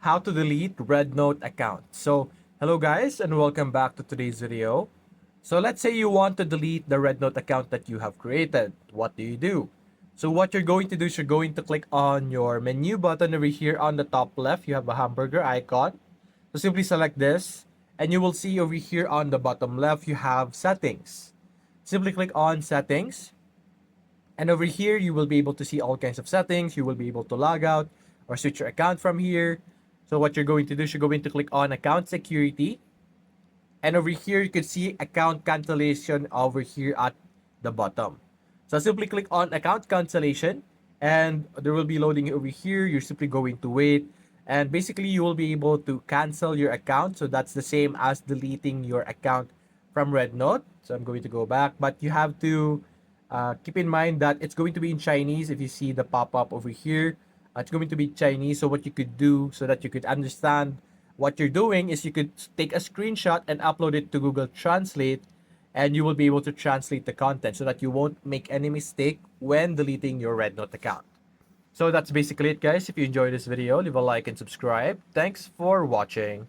how to delete REDnote account. So hello guys and welcome back to today's video. So let's say you want to delete the REDnote account that you have created. What do you do? So what you're going to do is you're going to click on your menu button over here on the top left. You have a hamburger icon. So simply select this and you will see over here on the bottom left you have settings. Simply click on settings. And over here, you will be able to see all kinds of settings. You will be able to log out or switch your account from here. So what you're going to do is you're going to click on account security. And over here, you can see account cancellation over here at the bottom. So simply click on account cancellation and there will be loading over here. You're simply going to wait. And basically, you will be able to cancel your account. So that's the same as deleting your account from REDnote. So I'm going to go back, but you have to keep in mind that it's going to be in Chinese. If you see the pop-up over here, it's going to be Chinese. So what you could do so that you could understand what you're doing is you could take a screenshot and upload it to Google Translate, and you will be able to translate the content so that you won't make any mistake when deleting your REDnote account. So that's basically it, guys. If you enjoyed this video, leave a like and subscribe. Thanks for watching.